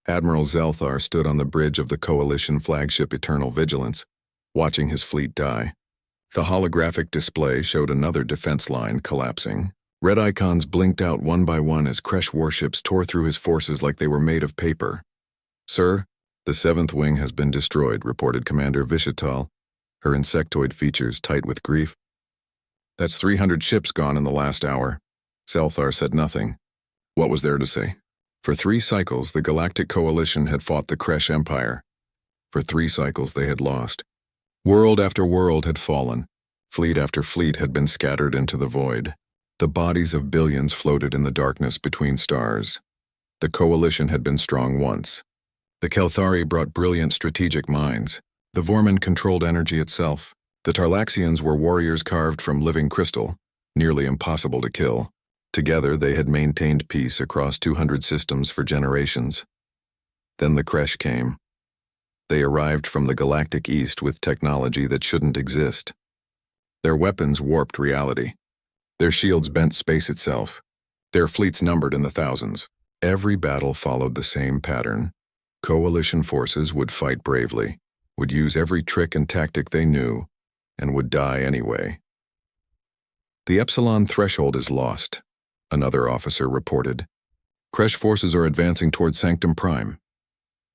Admiral Zelthar stood on the bridge of the Coalition flagship Eternal Vigilance, watching his fleet die. The holographic display showed another defense line collapsing. Red icons blinked out one by one as Kresh warships tore through his forces like they were made of paper. "Sir, the 7th wing has been destroyed," reported Commander Vishatal, her insectoid features tight with grief. "That's 300 ships gone in the last hour." Zelthar said nothing. What was there to say? For 3 cycles, the Galactic Coalition had fought the Kresh Empire. For 3 cycles, they had lost. World after world had fallen. Fleet after fleet had been scattered into the void. The bodies of billions floated in the darkness between stars. The Coalition had been strong once. The Kelthari brought brilliant strategic minds. The Vormen controlled energy itself. The Tarlaxians were warriors carved from living crystal, nearly impossible to kill. Together, they had maintained peace across 200 systems for generations. Then the Kresh came. They arrived from the galactic east with technology that shouldn't exist. Their weapons warped reality. Their shields bent space itself. Their fleets numbered in the thousands. Every battle followed the same pattern. Coalition forces would fight bravely, would use every trick and tactic they knew, and would die anyway. "The Epsilon threshold is lost," another officer reported. "Kresh forces are advancing toward Sanctum Prime."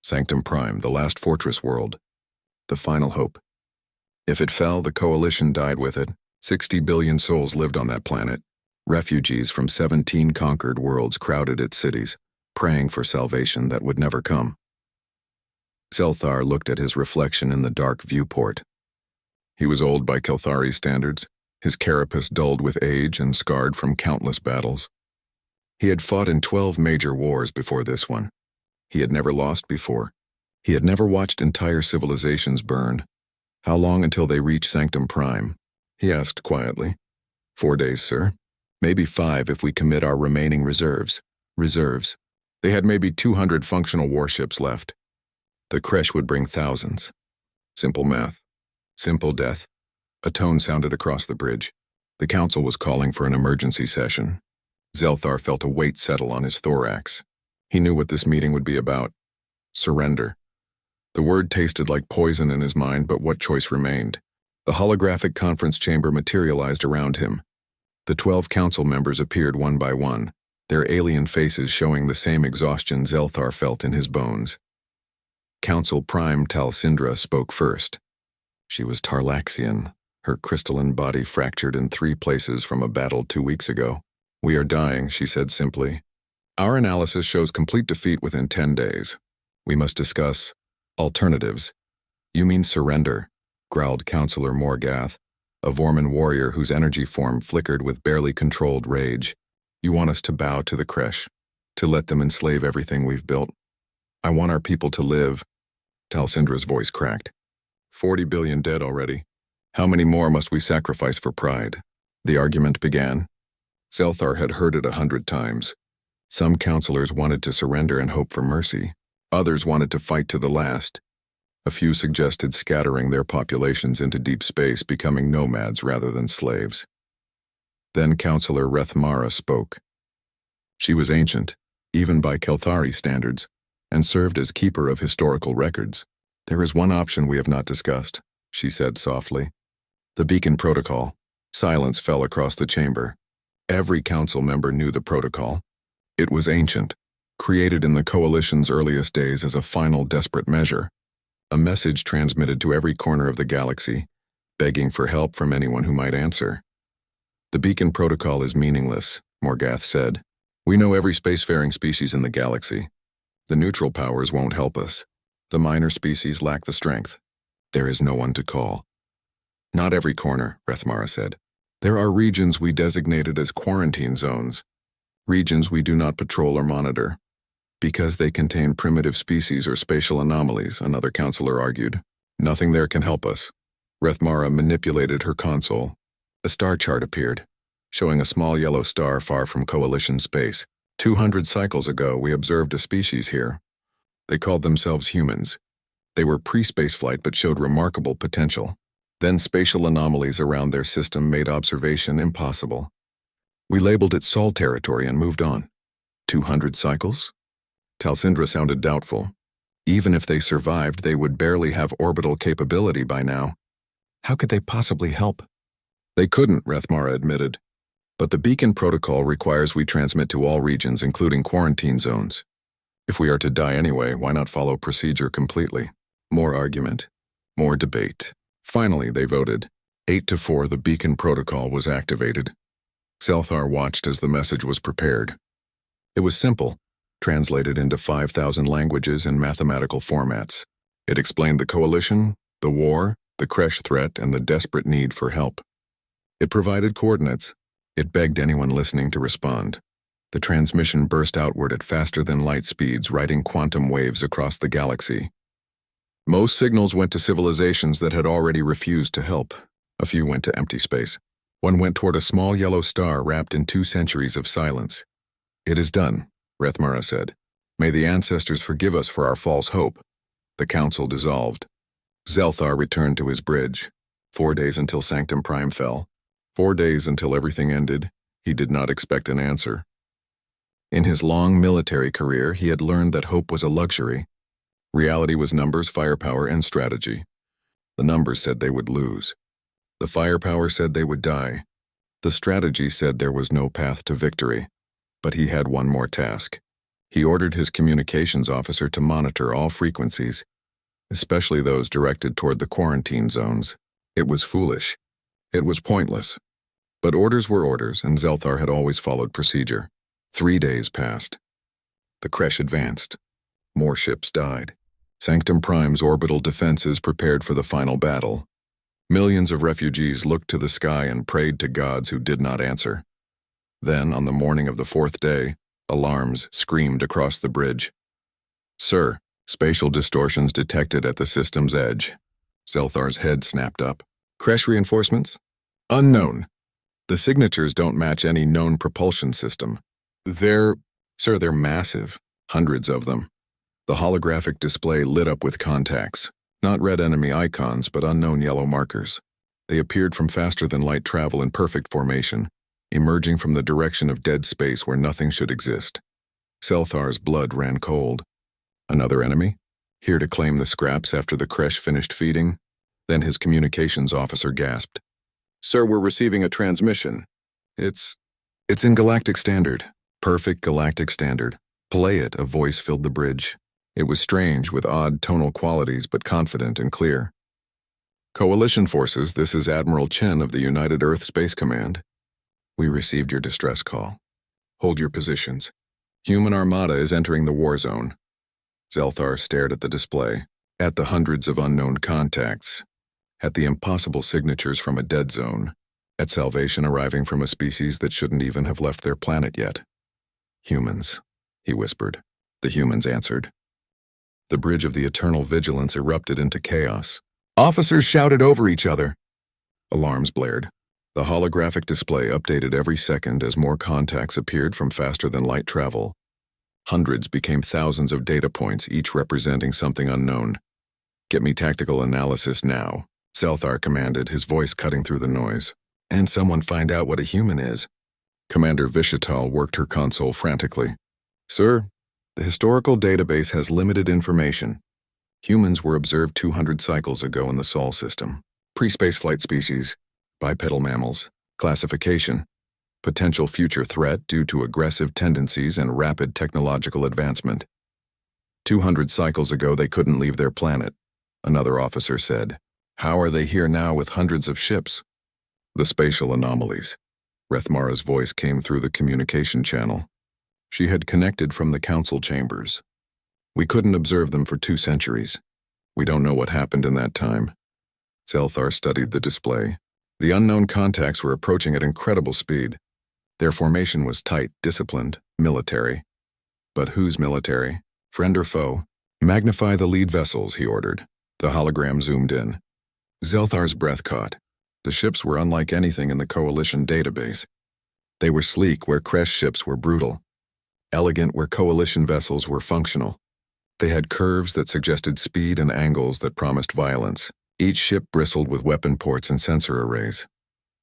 Sanctum Prime, the last fortress world. The final hope. If it fell, the Coalition died with it. 60 billion souls lived on that planet. Refugees from 17 conquered worlds crowded its cities, praying for salvation that would never come. Zelthar looked at his reflection in the dark viewport. He was old by Kelthari standards, his carapace dulled with age and scarred from countless battles. He had fought in 12 major wars before this one. He had never lost before. He had never watched entire civilizations burn. "How long until they reach Sanctum Prime?" he asked quietly. 4 days, sir. Maybe 5 if we commit our remaining reserves. Reserves. They had maybe 200 functional warships left. The Kresh would bring thousands. Simple math. Simple death. A tone sounded across the bridge. The council was calling for an emergency session. Zelthar felt a weight settle on his thorax. He knew what this meeting would be about. Surrender. The word tasted like poison in his mind, but what choice remained? The holographic conference chamber materialized around him. The 12 council members appeared one by one, their alien faces showing the same exhaustion Zelthar felt in his bones. Council Prime Talsindra spoke first. She was Tarlaxian, her crystalline body fractured in 3 places from a battle 2 weeks ago. "We are dying," she said simply. "Our analysis shows complete defeat within 10 days. We must discuss alternatives." "You mean surrender," growled Councillor Morgath, a Vormen warrior whose energy form flickered with barely controlled rage. "You want us to bow to the Kresh, to let them enslave everything we've built? I want our people to live." Talsindra's voice cracked. 40 billion dead already. How many more must we sacrifice for pride? The argument began. Zelthar had heard it 100 times. Some counselors wanted to surrender and hope for mercy. Others wanted to fight to the last. A few suggested scattering their populations into deep space, becoming nomads rather than slaves. Then Counselor Rethmara spoke. She was ancient, even by Kelthari standards, and served as keeper of historical records. "There is one option we have not discussed," she said softly. "The beacon protocol." Silence fell across the chamber. Every council member knew the protocol. It was ancient, created in the Coalition's earliest days as a final desperate measure. A message transmitted to every corner of the galaxy, begging for help from anyone who might answer. "The beacon protocol is meaningless," Morgath said. "We know every spacefaring species in the galaxy. The neutral powers won't help us. The minor species lack the strength. There is no one to call." "Not every corner," Rethmara said. "There are regions we designated as quarantine zones. Regions we do not patrol or monitor. Because they contain primitive species or spatial anomalies," another counselor argued. "Nothing there can help us." Rethmara manipulated her console. A star chart appeared, showing a small yellow star far from Coalition space. 200 cycles ago, we observed a species here. They called themselves humans. They were pre-spaceflight but showed remarkable potential. Then spatial anomalies around their system made observation impossible. We labeled it Sol territory and moved on. 200 cycles? Talsindra sounded doubtful. Even if they survived, they would barely have orbital capability by now. How could they possibly help? They couldn't, Rethmara admitted. But the beacon protocol requires we transmit to all regions, including quarantine zones. If we are to die anyway, why not follow procedure completely? More argument. More debate. Finally, they voted. 8-4, the beacon protocol was activated. Zelthar watched as the message was prepared. It was simple, translated into 5,000 languages and mathematical formats. It explained the coalition, the war, the Kresh threat, and the desperate need for help. It provided coordinates. It begged anyone listening to respond. The transmission burst outward at faster-than-light speeds, riding quantum waves across the galaxy. Most signals went to civilizations that had already refused to help. A few went to empty space. One went toward a small yellow star wrapped in 2 centuries of silence. "It is done," Rethmara said. "May the ancestors forgive us for our false hope." The council dissolved. Zelthar returned to his bridge. 4 days until Sanctum Prime fell. 4 days until everything ended. He did not expect an answer. In his long military career, he had learned that hope was a luxury. Reality was numbers, firepower, and strategy. The numbers said they would lose. The firepower said they would die. The strategy said there was no path to victory. But he had one more task. He ordered his communications officer to monitor all frequencies, especially those directed toward the quarantine zones. It was foolish. It was pointless. But orders were orders, and Zelthar had always followed procedure. 3 days passed. The Kresh advanced. More ships died. Sanctum Prime's orbital defenses prepared for the final battle. Millions of refugees looked to the sky and prayed to gods who did not answer. Then, on the morning of the 4th day, alarms screamed across the bridge. "Sir, spatial distortions detected at the system's edge." Zelthar's head snapped up. "Kresh reinforcements? Unknown. The signatures don't match any known propulsion system. They're massive. Hundreds of them." The holographic display lit up with contacts. Not red enemy icons, but unknown yellow markers. They appeared from faster-than-light travel in perfect formation, emerging from the direction of dead space where nothing should exist. Zelthar's blood ran cold. Another enemy? Here to claim the scraps after the Kresh finished feeding? Then his communications officer gasped. "Sir, we're receiving a transmission. It's in Galactic Standard. Perfect Galactic Standard. Play it," a voice filled the bridge. It was strange, with odd tonal qualities, but confident and clear. "Coalition forces, this is Admiral Chen of the United Earth Space Command. We received your distress call. Hold your positions. Human Armada is entering the war zone." Zelthar stared at the display, at the hundreds of unknown contacts, at the impossible signatures from a dead zone, at salvation arriving from a species that shouldn't even have left their planet yet. "Humans," he whispered. The humans answered. The bridge of the Eternal Vigilance erupted into chaos. Officers shouted over each other. Alarms blared. The holographic display updated every second as more contacts appeared from faster-than-light travel. Hundreds became thousands of data points, each representing something unknown. "Get me tactical analysis now," Zelthar commanded, his voice cutting through the noise. "And someone find out what a human is." Commander Vishatal worked her console frantically. "Sir, the historical database has limited information. Humans were observed 200 cycles ago in the Sol system. Pre-spaceflight species, bipedal mammals, classification, potential future threat due to aggressive tendencies and rapid technological advancement. 200 cycles ago they couldn't leave their planet," another officer said. "How are they here now with hundreds of ships?" "The spatial anomalies." Rethmara's voice came through the communication channel. She had connected from the council chambers. "We couldn't observe them for 2 centuries. We don't know what happened in that time." Zelthar studied the display. The unknown contacts were approaching at incredible speed. Their formation was tight, disciplined, military. But whose military? Friend or foe? "Magnify the lead vessels," he ordered. The hologram zoomed in. Zelthar's breath caught. The ships were unlike anything in the Coalition database. They were sleek where Kresh ships were brutal. Elegant where Coalition vessels were functional. They had curves that suggested speed and angles that promised violence. Each ship bristled with weapon ports and sensor arrays.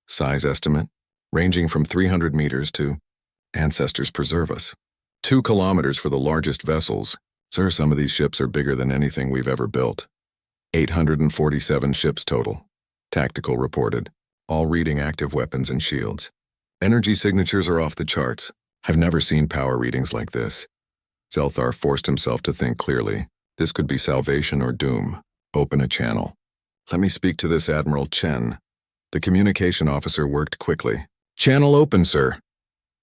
Size estimate, ranging from 300 meters to, ancestors preserve us, 2 kilometers for the largest vessels. Sir, some of these ships are bigger than anything we've ever built. 847 ships total. Tactical reported. All reading active weapons and shields. Energy signatures are off the charts. I've never seen power readings like this. Zelthar forced himself to think clearly. This could be salvation or doom. Open a channel. Let me speak to this Admiral Chen. The communication officer worked quickly. Channel open, sir.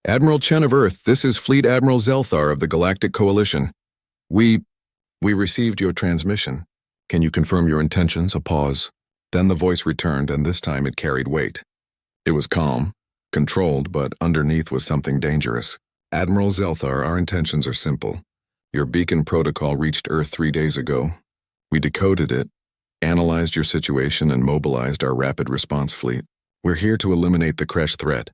Admiral Chen of Earth, this is Fleet Admiral Zelthar of the Galactic Coalition. We received your transmission. Can you confirm your intentions? A pause. Then the voice returned, and this time it carried weight. It was calm, controlled, but underneath was something dangerous. Admiral Zelthar, our intentions are simple. Your beacon protocol reached Earth 3 days ago. We decoded it, analyzed your situation, and mobilized our rapid response fleet. We're here to eliminate the Kresh threat.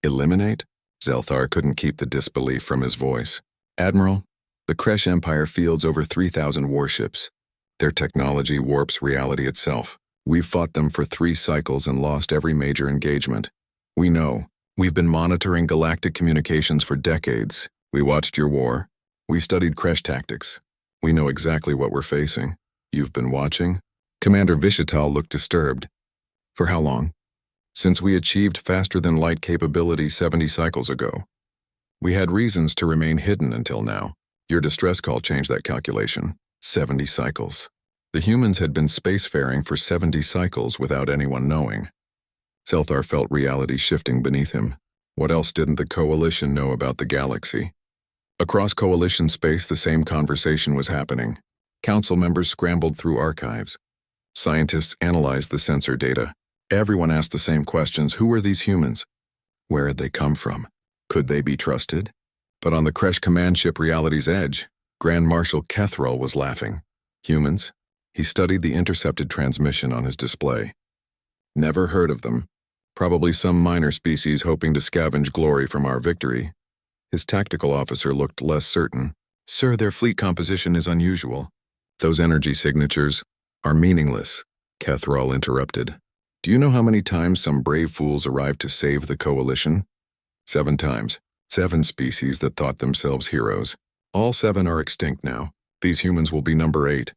Eliminate? Zelthar couldn't keep the disbelief from his voice. Admiral, the Kresh Empire fields over 3,000 warships. Their technology warps reality itself. We've fought them for 3 cycles and lost every major engagement. We know. We've been monitoring galactic communications for decades. We watched your war. We studied Kresh tactics. We know exactly what we're facing. You've been watching? Commander Vishatal looked disturbed. For how long? Since we achieved faster-than-light capability 70 cycles ago. We had reasons to remain hidden until now. Your distress call changed that calculation. 70 cycles. The humans had been spacefaring for 70 cycles without anyone knowing. Zelthar felt reality shifting beneath him. What else didn't the Coalition know about the galaxy? Across Coalition space, the same conversation was happening. Council members scrambled through archives. Scientists analyzed the sensor data. Everyone asked the same questions. Who were these humans? Where had they come from? Could they be trusted? But on the Kresh command ship Reality's Edge, Grand Marshal Kethrol was laughing. Humans? He studied the intercepted transmission on his display. Never heard of them. Probably some minor species hoping to scavenge glory from our victory. His tactical officer looked less certain. Sir, their fleet composition is unusual. Those energy signatures are meaningless, Kethrol interrupted. Do you know how many times some brave fools arrived to save the Coalition? 7 times. 7 species that thought themselves heroes. All 7 are extinct now. These humans will be number 8.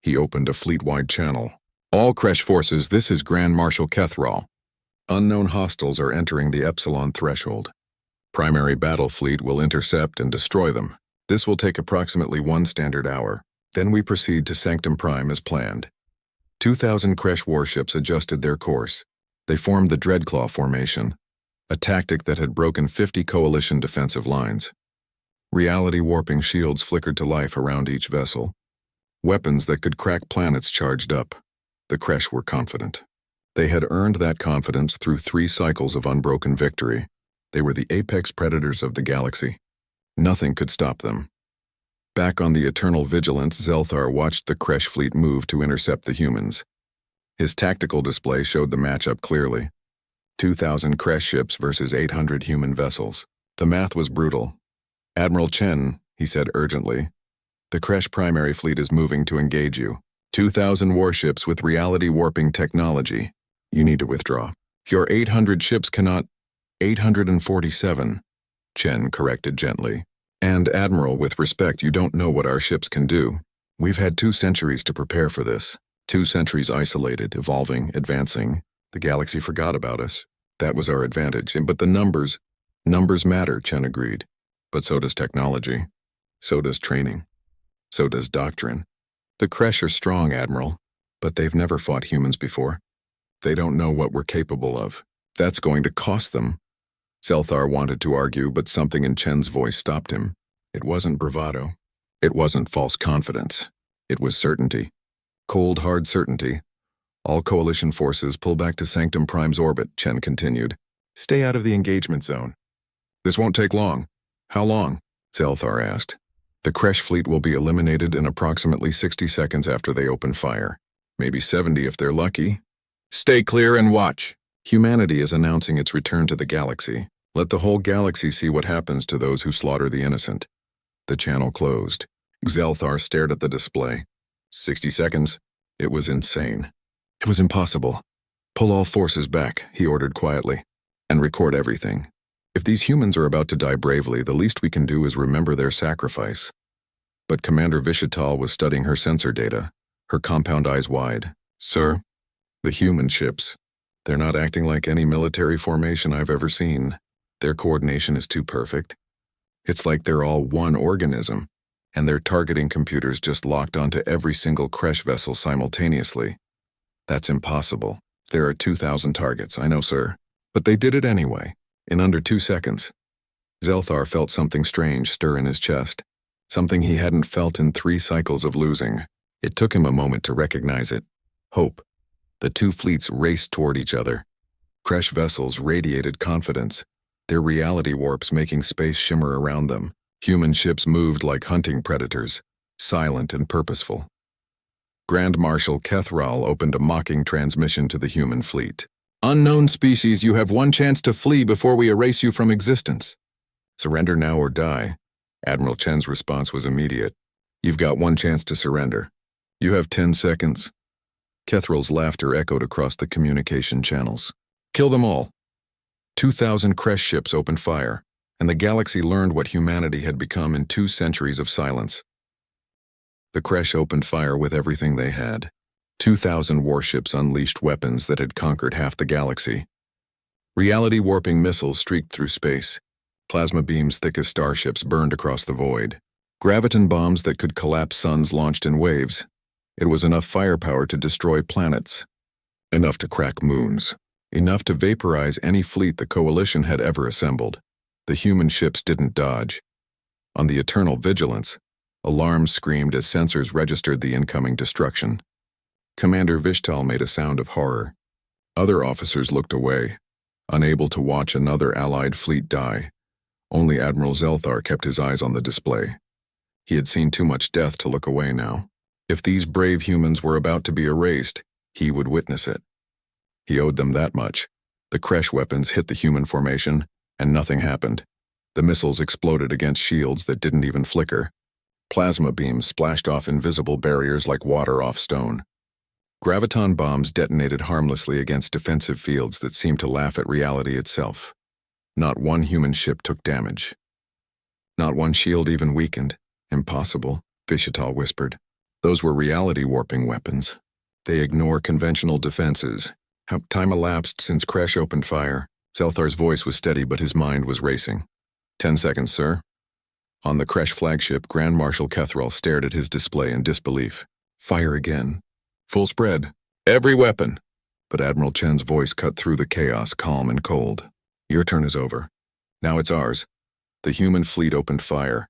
He opened a fleet-wide channel. All Kresh forces, this is Grand Marshal Kethrol. Unknown hostiles are entering the Epsilon threshold. Primary battle fleet will intercept and destroy them. This will take approximately 1 standard hour. Then we proceed to Sanctum Prime as planned. 2,000 Kresh warships adjusted their course. They formed the Dreadclaw formation, a tactic that had broken 50 Coalition defensive lines. Reality warping shields flickered to life around each vessel. Weapons that could crack planets charged up. The Kresh were confident. They had earned that confidence through 3 cycles of unbroken victory. They were the apex predators of the galaxy. Nothing could stop them. Back on the Eternal Vigilance, Zelthar watched the Kresh fleet move to intercept the humans. His tactical display showed the matchup clearly. 2,000 Kresh ships versus 800 human vessels. The math was brutal. Admiral Chen, he said urgently, the Kresh primary fleet is moving to engage you. 2,000 warships with reality warping technology. You need to withdraw. Your 800 ships cannot... 847, Chen corrected gently. And, Admiral, with respect, you don't know what our ships can do. We've had 2 centuries to prepare for this. 2 centuries isolated, evolving, advancing. The galaxy forgot about us. That was our advantage. But the numbers matter, Chen agreed. But so does technology. So does training. So does doctrine. The Kresh are strong, Admiral, but they've never fought humans before. They don't know what we're capable of. That's going to cost them. Zelthar wanted to argue, but something in Chen's voice stopped him. It wasn't bravado. It wasn't false confidence. It was certainty. Cold, hard certainty. All Coalition forces pull back to Sanctum Prime's orbit, Chen continued. Stay out of the engagement zone. This won't take long. How long? Zelthar asked. The Kresh fleet will be eliminated in approximately 60 seconds after they open fire. Maybe 70 if they're lucky. Stay clear and watch. Humanity is announcing its return to the galaxy. Let the whole galaxy see what happens to those who slaughter the innocent. The channel closed. Zelthar stared at the display. 60 seconds. It was insane. It was impossible. Pull all forces back, he ordered quietly, and record everything. If these humans are about to die bravely, the least we can do is remember their sacrifice. But Commander Vishatal was studying her sensor data, her compound eyes wide. Sir, the human ships. They're not acting like any military formation I've ever seen. Their coordination is too perfect. It's like they're all one organism, and their targeting computers just locked onto every single crash vessel simultaneously. That's impossible. There are 2,000 targets, I know, sir. But they did it anyway, in under 2 seconds. Zelthar felt something strange stir in his chest, something he hadn't felt in 3 cycles of losing. It took him a moment to recognize it. Hope. The 2 fleets raced toward each other. Crash vessels radiated confidence, their reality warps making space shimmer around them. Human ships moved like hunting predators, silent and purposeful. Grand Marshal Kethral opened a mocking transmission to the human fleet. Unknown species, you have 1 chance to flee before we erase you from existence. Surrender now or die. Admiral Chen's response was immediate. You've got 1 chance to surrender. You have 10 seconds. Kethral's laughter echoed across the communication channels. Kill them all. 2,000 crash ships opened fire, and the galaxy learned what humanity had become in 2 centuries of silence. The crash opened fire with everything they had. 2,000 warships unleashed weapons that had conquered half the galaxy. Reality-warping missiles streaked through space. Plasma beams thick as starships burned across the void. Graviton bombs that could collapse suns launched in waves. It was enough firepower to destroy planets. Enough to crack moons. Enough to vaporize any fleet the Coalition had ever assembled. The human ships didn't dodge. On the Eternal Vigilance, alarms screamed as sensors registered the incoming destruction. Commander Vishtal made a sound of horror. Other officers looked away, unable to watch another Allied fleet die. Only Admiral Zelthar kept his eyes on the display. He had seen too much death to look away now. If these brave humans were about to be erased, he would witness it. He owed them that much. The crash weapons hit the human formation, and nothing happened. The missiles exploded against shields that didn't even flicker. Plasma beams splashed off invisible barriers like water off stone. Graviton bombs detonated harmlessly against defensive fields that seemed to laugh at reality itself. Not 1 human ship took damage. Not 1 shield even weakened. Impossible, Vishatal whispered. Those were reality-warping weapons. They ignore conventional defenses. How time elapsed since Crash opened fire. Zelthar's voice was steady, but his mind was racing. 10 seconds, sir. On the Crash flagship, Grand Marshal Kethral stared at his display in disbelief. Fire again. Full spread. Every weapon. But Admiral Chen's voice cut through the chaos, calm and cold. Your turn is over. Now it's ours. The human fleet opened fire.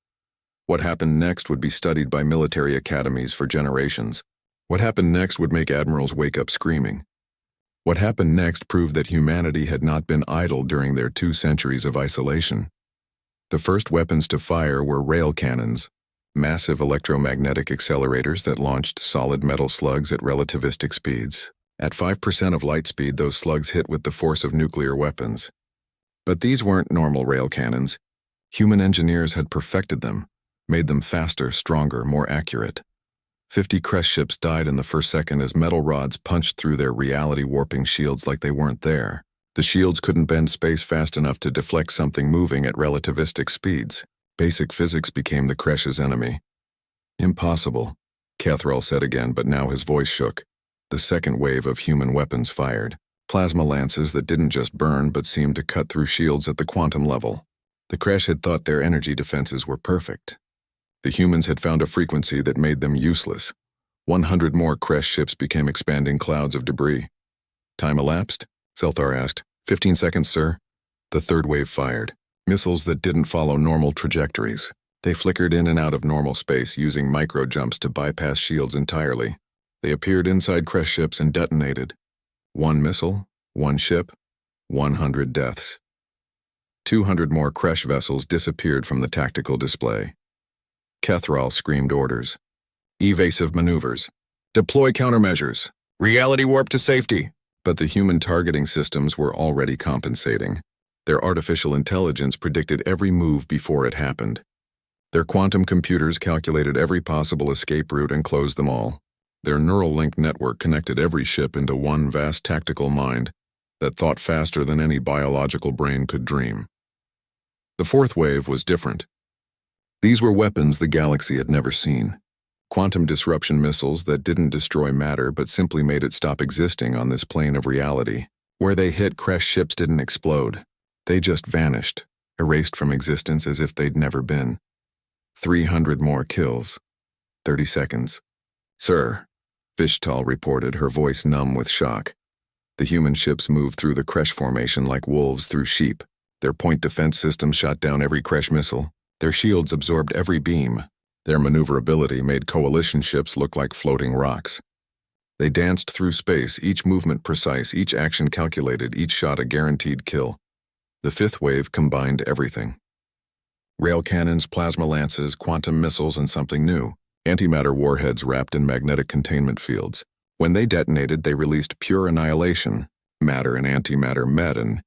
What happened next would be studied by military academies for generations. What happened next would make admirals wake up screaming. What happened next proved that humanity had not been idle during their 2 centuries of isolation. The first weapons to fire were rail cannons, massive electromagnetic accelerators that launched solid metal slugs at relativistic speeds. At 5% of light speed, those slugs hit with the force of nuclear weapons. But these weren't normal rail cannons. Human engineers had perfected them, made them faster, stronger, more accurate. 50 crash ships died in the first second as metal rods punched through their reality-warping shields like they weren't there. The shields couldn't bend space fast enough to deflect something moving at relativistic speeds. Basic physics became the crash's enemy. Impossible, Kethral said again, but now his voice shook. The second wave of human weapons fired. Plasma lances that didn't just burn but seemed to cut through shields at the quantum level. The crash had thought their energy defenses were perfect. The humans had found a frequency that made them useless. 100 more crash ships became expanding clouds of debris. Time elapsed? Zelthar asked. 15 seconds, sir. The third wave fired. Missiles that didn't follow normal trajectories. They flickered in and out of normal space using micro-jumps to bypass shields entirely. They appeared inside crash ships and detonated. 1 missile, 1 ship, 100 deaths. 200 more crash vessels disappeared from the tactical display. Kethral screamed orders. Evasive maneuvers. Deploy countermeasures. Reality warp to safety. But the human targeting systems were already compensating. Their artificial intelligence predicted every move before it happened. Their quantum computers calculated every possible escape route and closed them all. Their neural link network connected every ship into one vast tactical mind that thought faster than any biological brain could dream. The fourth wave was different. These were weapons the galaxy had never seen. Quantum disruption missiles that didn't destroy matter but simply made it stop existing on this plane of reality. Where they hit, crashed ships didn't explode. They just vanished, erased from existence as if they'd never been. 300 more kills. 30 seconds. Sir, Vishtal reported, her voice numb with shock. The human ships moved through the crash formation like wolves through sheep. Their point defense systems shot down every crash missile. Their shields absorbed every beam. Their maneuverability made coalition ships look like floating rocks. They danced through space, each movement precise, each action calculated, each shot a guaranteed kill. The fifth wave combined everything. Rail cannons, plasma lances, quantum missiles, and something new. Antimatter warheads wrapped in magnetic containment fields. When they detonated, they released pure annihilation. Matter and antimatter met and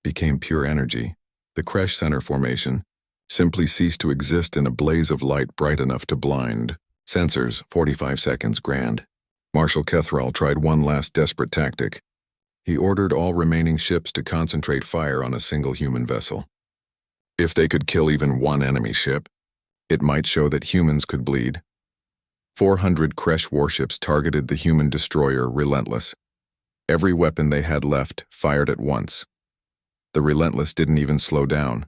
became pure energy. The crash center formation simply ceased to exist in a blaze of light bright enough to blind. Sensors, 45 seconds, grand. Marshal Kethral tried one last desperate tactic. He ordered all remaining ships to concentrate fire on a single human vessel. If they could kill even one enemy ship, it might show that humans could bleed. 400 Kresh warships targeted the human destroyer Relentless. Every weapon they had left fired at once. The Relentless didn't even slow down.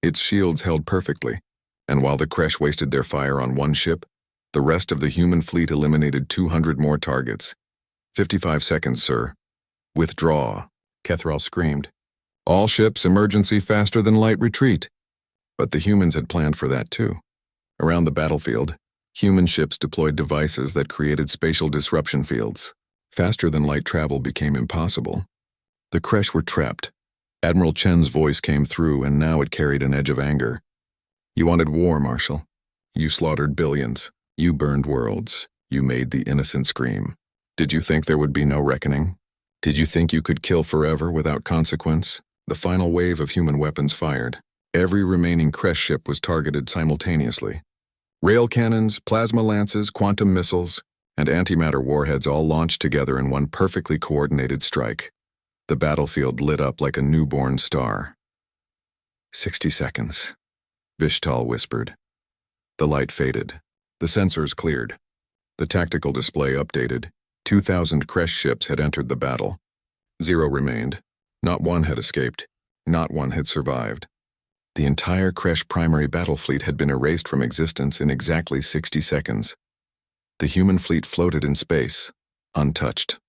Its shields held perfectly, and while the Kresh wasted their fire on one ship, the rest of the human fleet eliminated 200 more targets. 55 seconds, sir. Withdraw, Kethral screamed. All ships, emergency faster than light retreat. But the humans had planned for that too. Around the battlefield, human ships deployed devices that created spatial disruption fields. Faster than light travel became impossible. The Kresh were trapped. Admiral Chen's voice came through, and now it carried an edge of anger. You wanted war, Marshal. You slaughtered billions. You burned worlds. You made the innocent scream. Did you think there would be no reckoning? Did you think you could kill forever without consequence? The final wave of human weapons fired. Every remaining Kresh ship was targeted simultaneously. Rail cannons, plasma lances, quantum missiles, and antimatter warheads all launched together in one perfectly coordinated strike. The battlefield lit up like a newborn star. 60 seconds, Vishtal whispered. The light faded. The sensors cleared. The tactical display updated. 2,000 Kresh ships had entered the battle. 0 remained. Not one had escaped. Not one had survived. The entire Kresh primary battle fleet had been erased from existence in exactly 60 seconds. The human fleet floated in space, untouched.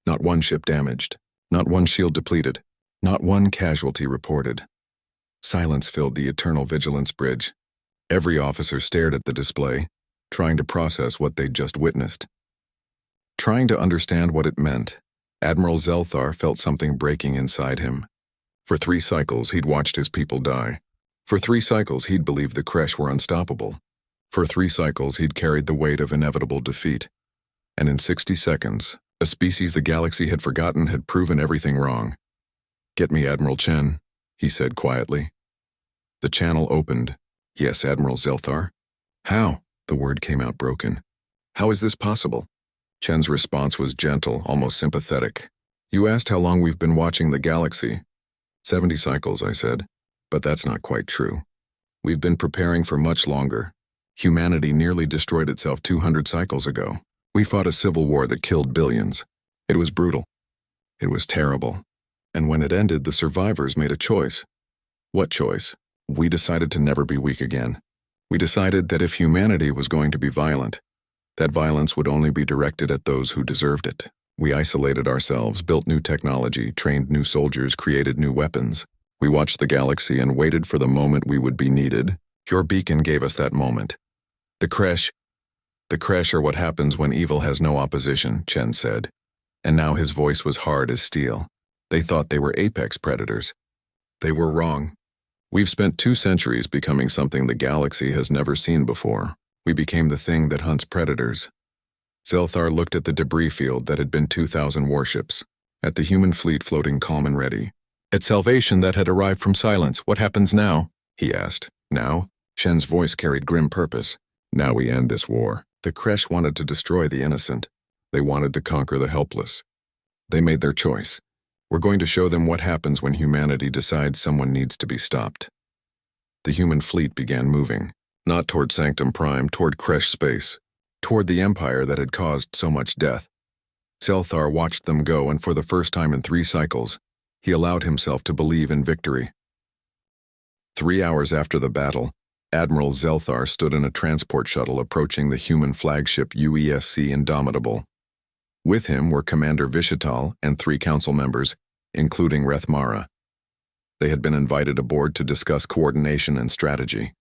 Not one ship damaged. Not one shield depleted. Not one casualty reported. Silence filled the eternal vigilance bridge. Every officer stared at the display, trying to process what they'd just witnessed. Trying to understand what it meant, Admiral Zelthar felt something breaking inside him. For 3 cycles, he'd watched his people die. For 3 cycles, he'd believed the Kresh were unstoppable. For 3 cycles, he'd carried the weight of inevitable defeat. And in 60 seconds, a species the galaxy had forgotten had proven everything wrong. Get me Admiral Chen, he said quietly. The channel opened. Yes, Admiral Zelthar. How? The word came out broken. How is this possible? Chen's response was gentle, almost sympathetic. You asked how long we've been watching the galaxy. 70 cycles, I said. But that's not quite true. We've been preparing for much longer. Humanity nearly destroyed itself 200 cycles ago. We fought a civil war that killed billions. It was brutal. It was terrible. And when it ended, the survivors made a choice. What choice? We decided to never be weak again. We decided that if humanity was going to be violent, that violence would only be directed at those who deserved it. We isolated ourselves, built new technology, trained new soldiers, created new weapons. We watched the galaxy and waited for the moment we would be needed. Your beacon gave us that moment. The Kresh are what happens when evil has no opposition, Chen said. And now his voice was hard as steel. They thought they were apex predators. They were wrong. We've spent 2 centuries becoming something the galaxy has never seen before. We became the thing that hunts predators. Zelthar looked at the debris field that had been 2,000 warships, at the human fleet floating calm and ready. At Salvation that had arrived from silence, what happens now? He asked. Now? Shen's voice carried grim purpose. Now we end this war. The Kresh wanted to destroy the innocent. They wanted to conquer the helpless. They made their choice. We're going to show them what happens when humanity decides someone needs to be stopped. The human fleet began moving, not toward Sanctum Prime, toward Kresh space, toward the empire that had caused so much death. Zelthar watched them go, and for the first time in 3 cycles, he allowed himself to believe in victory. 3 hours after the battle, Admiral Zelthar stood in a transport shuttle approaching the human flagship UESC Indomitable. With him were Commander Vishital and 3 council members, including Rethmara. They had been invited aboard to discuss coordination and strategy.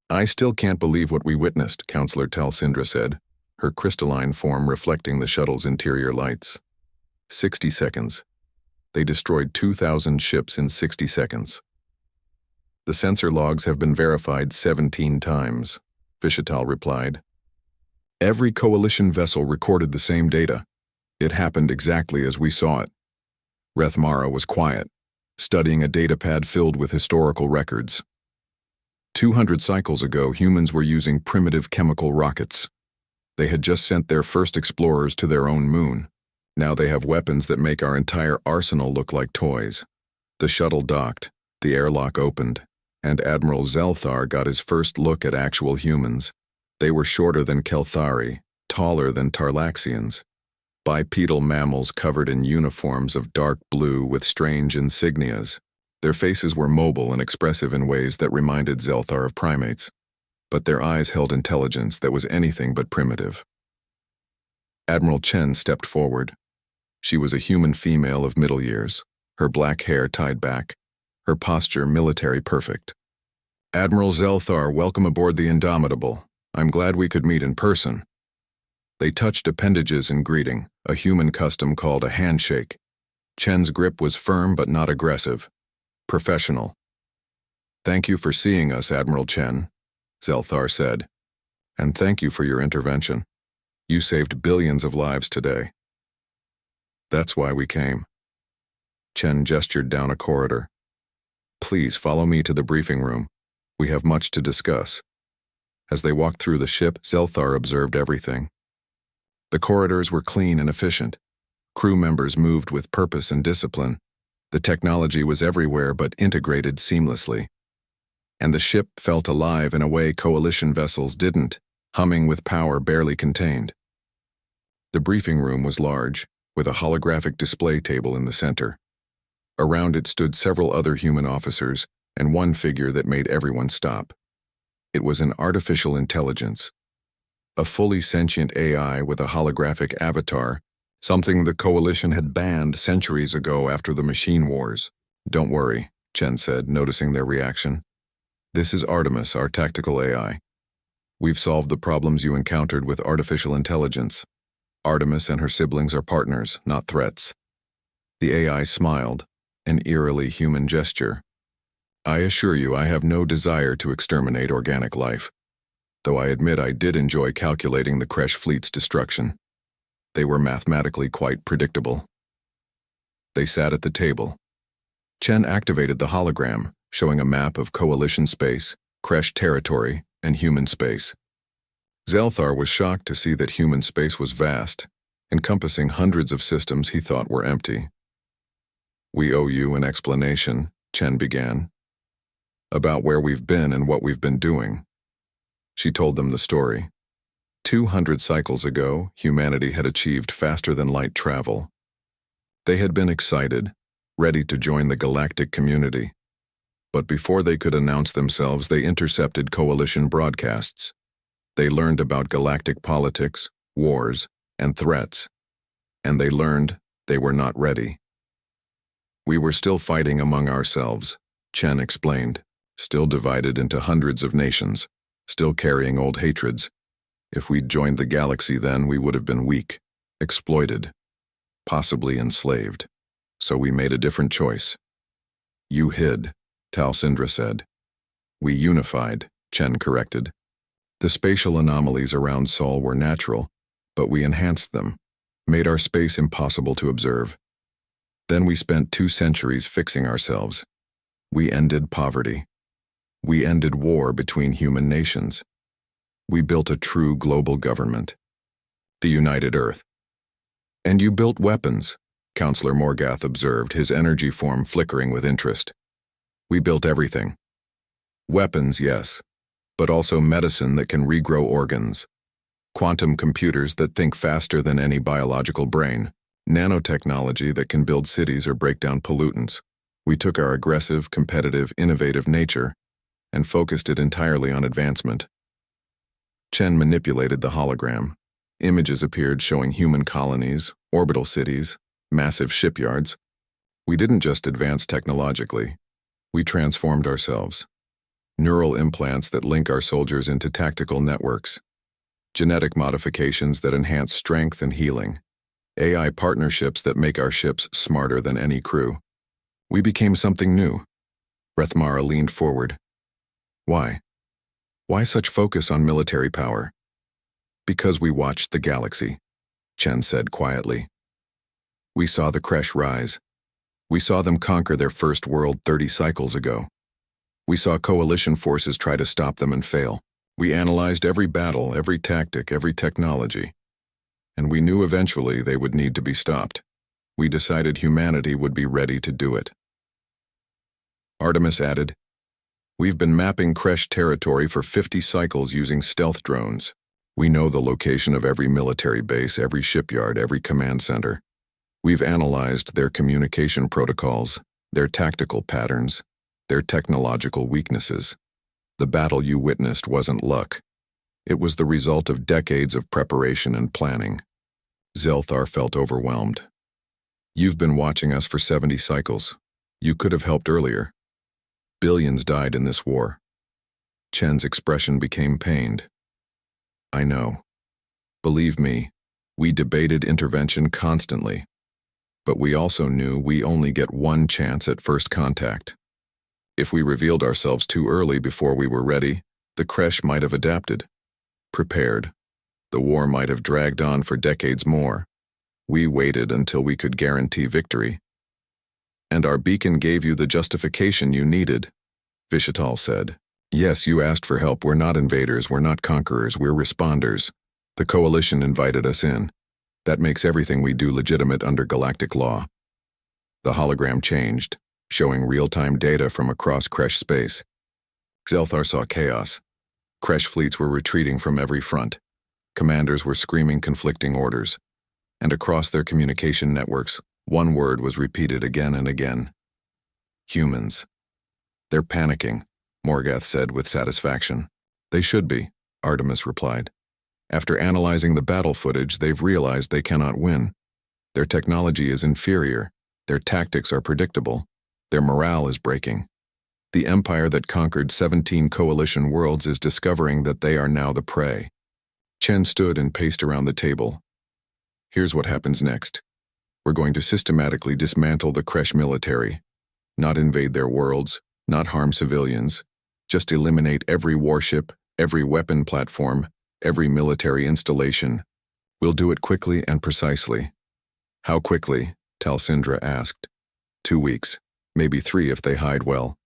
"I still can't believe what we witnessed," Counselor Talsindra said, her crystalline form reflecting the shuttle's interior lights. 60 seconds. They destroyed 2,000 ships in 60 seconds. "The sensor logs have been verified 17 times, Vishital replied. "Every coalition vessel recorded the same data. It happened exactly as we saw it." Rethmara was quiet, studying a datapad filled with historical records. 200 cycles ago, humans were using primitive chemical rockets. They had just sent their first explorers to their own moon. Now they have weapons that make our entire arsenal look like toys. The shuttle docked, the airlock opened, and Admiral Zelthar got his first look at actual humans. They were shorter than Kelthari, taller than Tarlaxians. Bipedal mammals covered in uniforms of dark blue with strange insignias. Their faces were mobile and expressive in ways that reminded Zelthar of primates, but their eyes held intelligence that was anything but primitive. Admiral Chen stepped forward. She was a human female of middle years, her black hair tied back, her posture military perfect. "Admiral Zelthar, welcome aboard the Indomitable. I'm glad we could meet in person." They touched appendages in greeting, a human custom called a handshake. Chen's grip was firm but not aggressive. Professional. "Thank you for seeing us, Admiral Chen," Zelthar said. "And thank you for your intervention. You saved billions of lives today." "That's why we came." Chen gestured down a corridor. "Please follow me to the briefing room. We have much to discuss." As they walked through the ship, Zelthar observed everything. The corridors were clean and efficient. Crew members moved with purpose and discipline. The technology was everywhere but integrated seamlessly. And the ship felt alive in a way coalition vessels didn't, humming with power barely contained. The briefing room was large, with a holographic display table in the center. Around it stood several other human officers, and one figure that made everyone stop. It was an artificial intelligence. A fully sentient AI with a holographic avatar, something the Coalition had banned centuries ago after the machine wars. "Don't worry," Chen said, noticing their reaction. "This is Artemis, our tactical AI. We've solved the problems you encountered with artificial intelligence. Artemis and her siblings are partners, not threats." The AI smiled, an eerily human gesture. "I assure you I have no desire to exterminate organic life, though I admit I did enjoy calculating the Kresh fleet's destruction. They were mathematically quite predictable." They sat at the table. Chen activated the hologram, showing a map of Coalition space, Kresh territory, and human space. Zelthar was shocked to see that human space was vast, encompassing hundreds of systems he thought were empty. "We owe you an explanation," Chen began, "about where we've been and what we've been doing." She told them the story. 200 cycles ago, humanity had achieved faster-than-light travel. They had been excited, ready to join the galactic community. But before they could announce themselves, they intercepted Coalition broadcasts. They learned about galactic politics, wars, and threats. And they learned they were not ready. "We were still fighting among ourselves," Chen explained, "still divided into hundreds of nations, still carrying old hatreds. If we'd joined the galaxy then, we would have been weak, exploited, possibly enslaved. So we made a different choice." "You hid," Talsindra said. "We unified," Chen corrected. "The spatial anomalies around Sol were natural, but we enhanced them, made our space impossible to observe. Then we spent 2 centuries fixing ourselves. We ended poverty. We ended war between human nations. We built a true global government, the United Earth." "And you built weapons," Counselor Morgath observed, his energy form flickering with interest. We built everything. Weapons, yes, but also medicine that can regrow organs. Quantum computers that think faster than any biological brain. Nanotechnology that can build cities or break down pollutants. We took our aggressive, competitive, innovative nature and focused it entirely on advancement. Chen manipulated the hologram. Images appeared showing human colonies, orbital cities, massive shipyards. We didn't just advance technologically. We transformed ourselves. Neural implants that link our soldiers into tactical networks. Genetic modifications that enhance strength and healing. AI partnerships that make our ships smarter than any crew. We became something new. Rethmara leaned forward. Why? Why such focus on military power? Because we watched the galaxy, Chen said quietly. We saw the Kresh rise. We saw them conquer their first world 30 cycles ago. We saw coalition forces try to stop them and fail. We analyzed every battle, every tactic, every technology. And we knew eventually they would need to be stopped. We decided humanity would be ready to do it. Artemis added, We've been mapping Kresh territory for 50 cycles using stealth drones. We know the location of every military base, every shipyard, every command center. We've analyzed their communication protocols, their tactical patterns, their technological weaknesses. The battle you witnessed wasn't luck. It was the result of decades of preparation and planning. Zelthar felt overwhelmed. You've been watching us for 70 cycles. You could have helped earlier. Billions died in this war. Chen's expression became pained. I know. Believe me, we debated intervention constantly. But we also knew we only get one chance at first contact. If we revealed ourselves too early before we were ready, the Kresh might have adapted. Prepared. The war might have dragged on for decades more. We waited until we could guarantee victory. And our beacon gave you the justification you needed, Vishatal said. Yes, you asked for help. We're not invaders, we're not conquerors, we're responders. The coalition invited us in. That makes everything we do legitimate under galactic law. The hologram changed, showing real-time data from across Kresh space. Zelthar saw chaos. Kresh fleets were retreating from every front. Commanders were screaming conflicting orders. And across their communication networks, one word was repeated again and again. Humans. They're panicking, Morgath said with satisfaction. They should be, Artemis replied. After analyzing the battle footage, they've realized they cannot win. Their technology is inferior. Their tactics are predictable. Their morale is breaking. The empire that conquered 17 coalition worlds is discovering that they are now the prey. Chen stood and paced around the table. Here's what happens next. We're going to systematically dismantle the Kresh military. Not invade their worlds, not harm civilians. Just eliminate every warship, every weapon platform, every military installation. We'll do it quickly and precisely. How quickly? Talsindra asked. 2 weeks, maybe 3 if they hide well.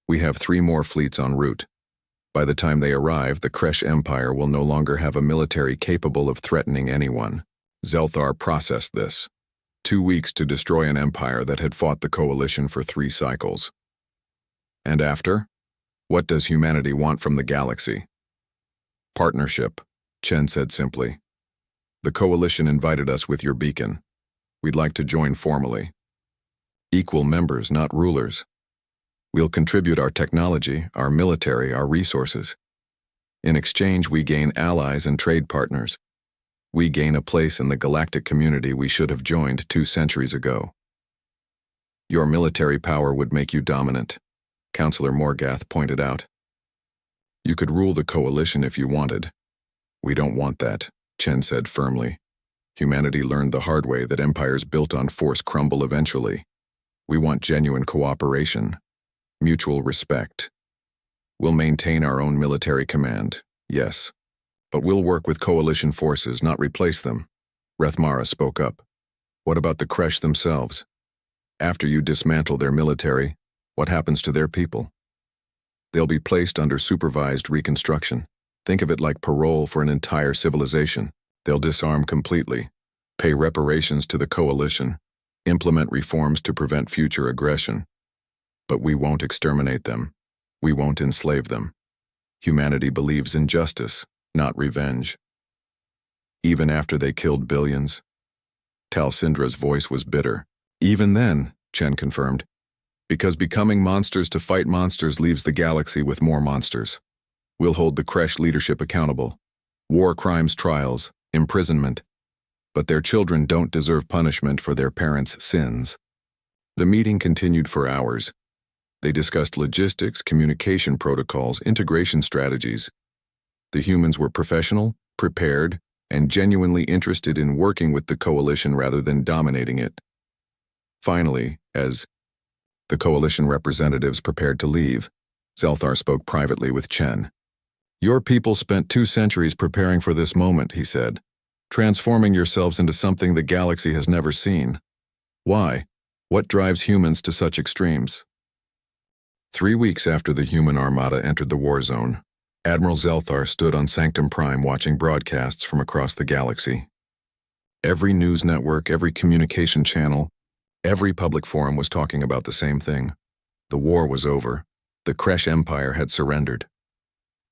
We have 3 more fleets en route. By the time they arrive, the Kresh Empire will no longer have a military capable of threatening anyone. Zelthar processed this. 2 weeks to destroy an empire that had fought the coalition for 3 cycles. And after? What does humanity want from the galaxy? Partnership, Chen said simply. The coalition invited us with your beacon. We'd like to join formally. Equal members, not rulers. We'll contribute our technology, our military, our resources. In exchange, we gain allies and trade partners. We gain a place in the galactic community we should have joined 2 centuries ago. Your military power would make you dominant, Counselor Morgath pointed out. You could rule the coalition if you wanted. We don't want that, Chen said firmly. Humanity learned the hard way that empires built on force crumble eventually. We want genuine cooperation, mutual respect. We'll maintain our own military command, yes. But we'll work with coalition forces, not replace them. Rethmara spoke up. What about the Kresh themselves? After you dismantle their military, what happens to their people? They'll be placed under supervised reconstruction. Think of it like parole for an entire civilization. They'll disarm completely, pay reparations to the coalition, implement reforms to prevent future aggression. But we won't exterminate them. We won't enslave them. Humanity believes in justice, not revenge. Even after they killed billions? Talsindra's voice was bitter. Even then, Chen confirmed, because becoming monsters to fight monsters leaves the galaxy with more monsters. We'll hold the Kresh leadership accountable. War crimes trials, imprisonment. But their children don't deserve punishment for their parents' sins. The meeting continued for hours. They discussed logistics, communication protocols, integration strategies. The humans were professional, prepared, and genuinely interested in working with the coalition rather than dominating it. Finally, as the coalition representatives prepared to leave, Zelthar spoke privately with Chen. Your people spent 2 centuries preparing for this moment, he said, transforming yourselves into something the galaxy has never seen. Why? What drives humans to such extremes? 3 weeks after the human armada entered the war zone, Admiral Zelthar stood on Sanctum Prime watching broadcasts from across the galaxy. Every news network, every communication channel, every public forum was talking about the same thing. The war was over. The Kresh Empire had surrendered.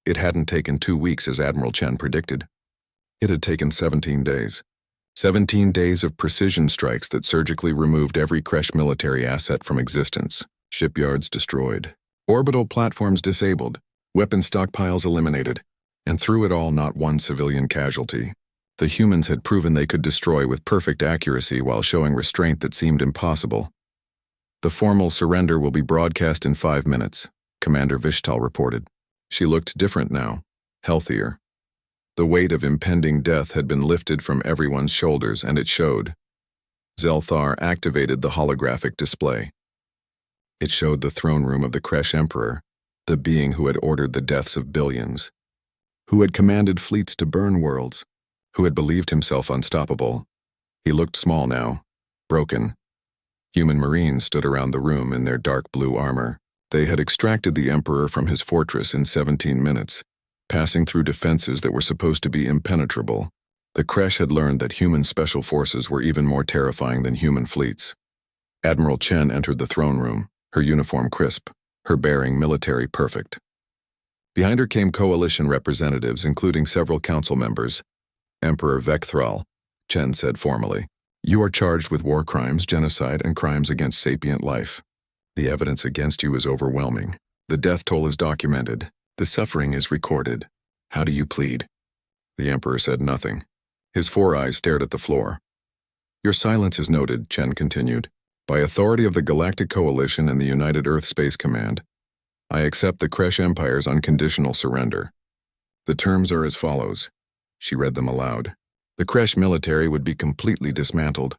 It hadn't taken 2 weeks as Admiral Chen predicted. It had taken 17 days. 17 days of precision strikes that surgically removed every Kresh military asset from existence. Shipyards destroyed. Orbital platforms disabled. Weapon stockpiles eliminated. And through it all, not one civilian casualty. The humans had proven they could destroy with perfect accuracy while showing restraint that seemed impossible. The formal surrender will be broadcast in 5 minutes, Commander Vishtal reported. She looked different now, healthier. The weight of impending death had been lifted from everyone's shoulders, and it showed. Zelthar activated the holographic display. It showed the throne room of the Kresh Emperor, the being who had ordered the deaths of billions, who had commanded fleets to burn worlds, who had believed himself unstoppable. He looked small now, broken. Human Marines stood around the room in their dark blue armor. They had extracted the Emperor from his fortress in 17 minutes, passing through defenses that were supposed to be impenetrable. The Kresh had learned that human special forces were even more terrifying than human fleets. Admiral Chen entered the throne room, her uniform crisp, her bearing military perfect. Behind her came coalition representatives, including several council members. Emperor Vecthral, Chen said formally, you are charged with war crimes, genocide, and crimes against sapient life. The evidence against you is overwhelming. The death toll is documented. The suffering is recorded. How do you plead? The Emperor said nothing. His 4 eyes stared at the floor. Your silence is noted, Chen continued. By authority of the Galactic Coalition and the United Earth Space Command, I accept the Kresh Empire's unconditional surrender. The terms are as follows. She read them aloud. The Kresh military would be completely dismantled.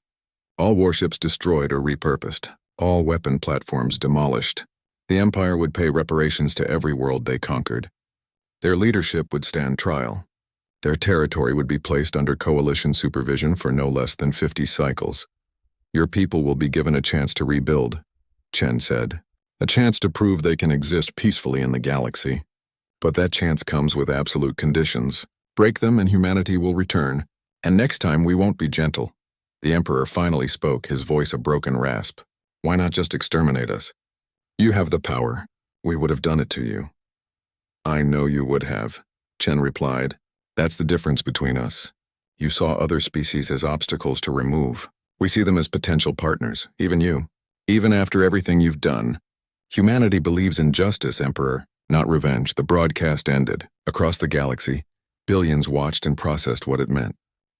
All warships destroyed or repurposed. All weapon platforms demolished. The Empire would pay reparations to every world they conquered. Their leadership would stand trial. Their territory would be placed under coalition supervision for no less than 50 cycles. Your people will be given a chance to rebuild, Chen said. A chance to prove they can exist peacefully in the galaxy. But that chance comes with absolute conditions. Break them and humanity will return. And next time we won't be gentle. The Emperor finally spoke, his voice a broken rasp. Why not just exterminate us? You have the power. We would have done it to you. I know you would have, Chen replied. That's the difference between us. You saw other species as obstacles to remove. We see them as potential partners, even you. Even after everything you've done. Humanity believes in justice, Emperor, not revenge. The broadcast ended. Across the galaxy, billions watched and processed what it meant.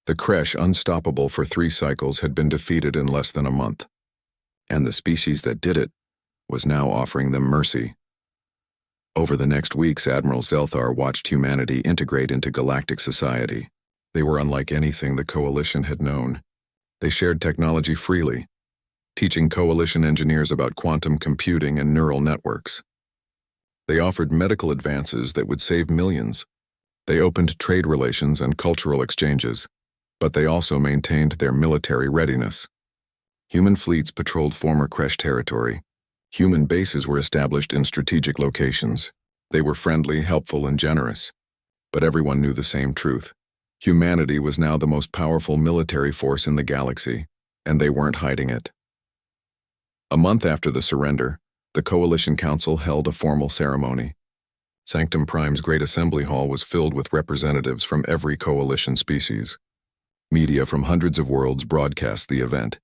The Kresh, unstoppable for 3 cycles, had been defeated in less than a month. And the species that did it was now offering them mercy. Over the next weeks, Admiral Zelthar watched humanity integrate into galactic society. They were unlike anything the Coalition had known. They shared technology freely, teaching Coalition engineers about quantum computing and neural networks. They offered medical advances that would save millions. They opened trade relations and cultural exchanges, but they also maintained their military readiness. Human fleets patrolled former Kresh territory. Human bases were established in strategic locations. They were friendly, helpful, and generous. But everyone knew the same truth. Humanity was now the most powerful military force in the galaxy, and they weren't hiding it. A month after the surrender, the Coalition Council held a formal ceremony. Sanctum Prime's Great Assembly Hall was filled with representatives from every Coalition species. Media from hundreds of worlds broadcast the event.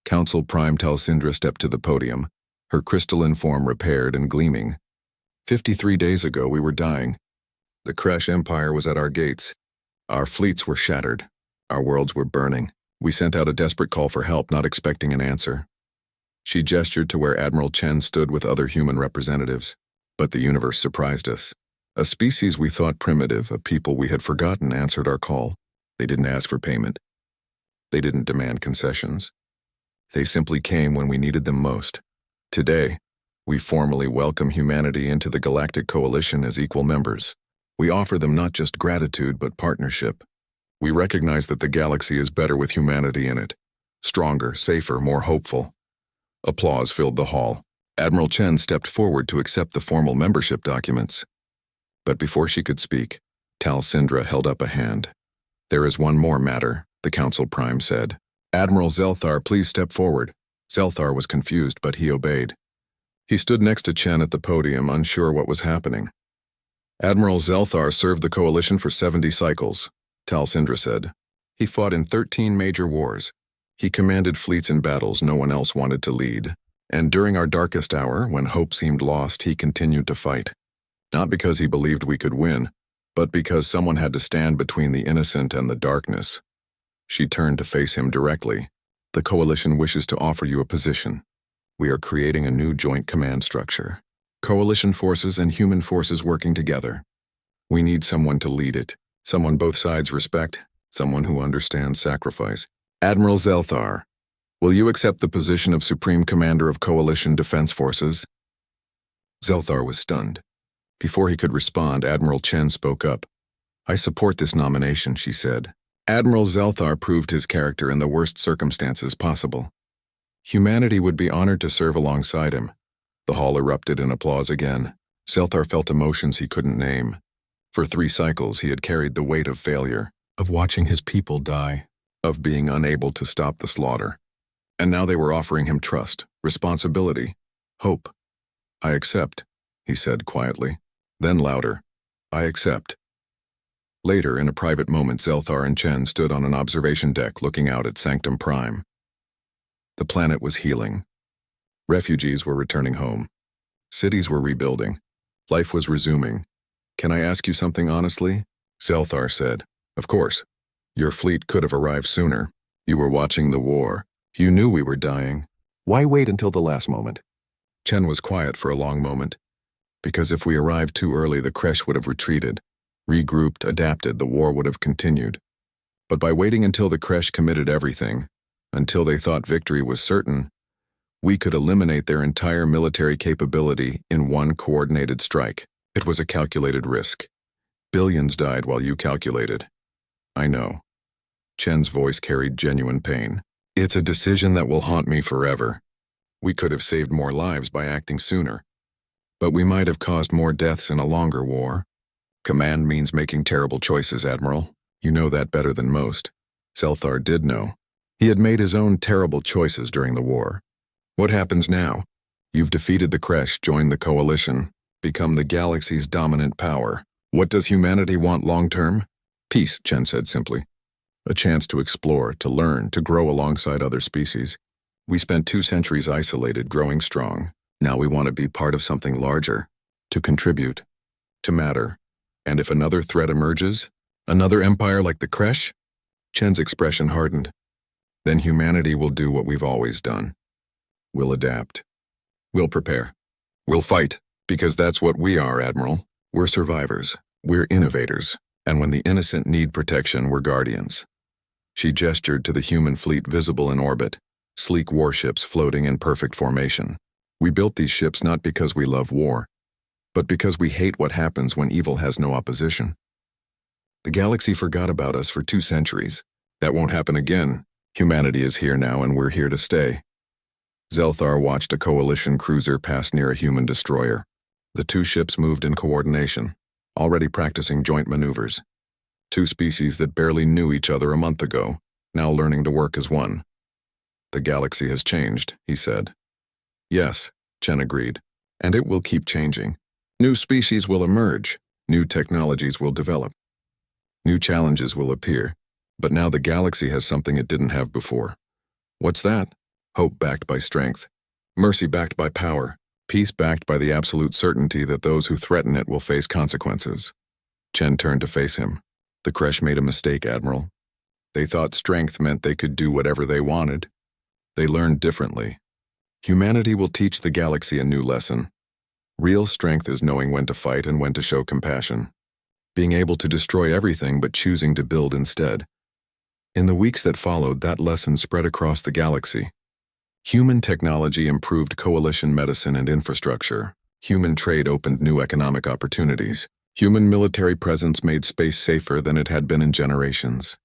Council Prime Talsindra stepped to the podium, her crystalline form repaired and gleaming. 53 days ago we were dying. The Kresh Empire was at our gates. Our fleets were shattered. Our worlds were burning. We sent out a desperate call for help, not expecting an answer. She gestured to where Admiral Chen stood with other human representatives. But the universe surprised us. A species we thought primitive, a people we had forgotten, answered our call. They didn't ask for payment. They didn't demand concessions. They simply came when we needed them most. Today, we formally welcome humanity into the Galactic Coalition as equal members. We offer them not just gratitude, but partnership. We recognize that the galaxy is better with humanity in it. Stronger, safer, more hopeful. Applause filled the hall. Admiral Chen stepped forward to accept the formal membership documents. But before she could speak, Talsindra held up a hand. "There is one more matter," the Council Prime said. "Admiral Zelthar, please step forward." Zelthar was confused, but he obeyed. He stood next to Chen at the podium, unsure what was happening. "Admiral Zelthar served the Coalition for 70 cycles," Talsindra said. "He fought in 13 major wars. He commanded fleets in battles no one else wanted to lead. And during our darkest hour, when hope seemed lost, he continued to fight. Not because he believed we could win, but because someone had to stand between the innocent and the darkness." She turned to face him directly. "The Coalition wishes to offer you a position. We are creating a new joint command structure. Coalition forces and human forces working together. We need someone to lead it, someone both sides respect, someone who understands sacrifice. Admiral Zelthar, will you accept the position of Supreme Commander of Coalition Defense Forces?" Zelthar was stunned. Before he could respond, Admiral Chen spoke up. "I support this nomination," she said. Admiral Zelthar proved his character in the worst circumstances possible. Humanity would be honored to serve alongside him. The hall erupted in applause again. Zelthar felt emotions he couldn't name. For 3 cycles he had carried the weight of failure, of watching his people die, of being unable to stop the slaughter. And now they were offering him trust, responsibility, hope. "I accept," he said quietly. Then louder, "I accept." Later, in a private moment, Zelthar and Chen stood on an observation deck looking out at Sanctum Prime. The planet was healing. Refugees were returning home. Cities were rebuilding. Life was resuming. "Can I ask you something honestly?" Zelthar said. "Of course. Your fleet could have arrived sooner. You were watching the war. You knew we were dying. Why wait until the last moment?" Chen was quiet for a long moment. "Because if we arrived too early, the Kresh would have retreated. Regrouped, adapted, the war would have continued. But by waiting until the Kresh committed everything, until they thought victory was certain, we could eliminate their entire military capability in one coordinated strike. It was a calculated risk. Billions died while you calculated." "I know." Chen's voice carried genuine pain. "It's a decision that will haunt me forever. We could have saved more lives by acting sooner. But we might have caused more deaths in a longer war. Command means making terrible choices, Admiral. You know that better than most." Zelthar did know. He had made his own terrible choices during the war. "What happens now? You've defeated the Kresh, joined the Coalition, become the galaxy's dominant power. What does humanity want long-term?" "Peace," Chen said simply. "A chance to explore, to learn, to grow alongside other species. We spent 2 centuries isolated, growing strong. Now we want to be part of something larger, to contribute, to matter. And if another threat emerges, another empire like the Kresh?" Chen's expression hardened. "Then humanity will do what we've always done. We'll adapt. We'll prepare. We'll fight, because that's what we are, Admiral. We're survivors. We're innovators. And when the innocent need protection, we're guardians." She gestured to the human fleet visible in orbit, sleek warships floating in perfect formation. "We built these ships not because we love war, but because we hate what happens when evil has no opposition. The galaxy forgot about us for 2 centuries. That won't happen again. Humanity is here now, and we're here to stay." Zelthar watched a Coalition cruiser pass near a human destroyer. The 2 ships moved in coordination, already practicing joint maneuvers. 2 species that barely knew each other a month ago, now learning to work as one. "The galaxy has changed," he said. Yes, Chen agreed. And it will keep changing. New species will emerge. New technologies will develop. New challenges will appear. But now the galaxy has something it didn't have before. What's that? Hope backed by strength. Mercy backed by power. Peace backed by the absolute certainty that those who threaten it will face consequences. Chen turned to face him. The Kresh made a mistake, Admiral. They thought strength meant they could do whatever they wanted. They learned differently. Humanity will teach the galaxy a new lesson. Real strength is knowing when to fight and when to show compassion. Being able to destroy everything but choosing to build instead. In the weeks that followed, that lesson spread across the galaxy. Human technology improved coalition medicine and infrastructure. Human trade opened new economic opportunities. Human military presence made space safer than it had been in generations.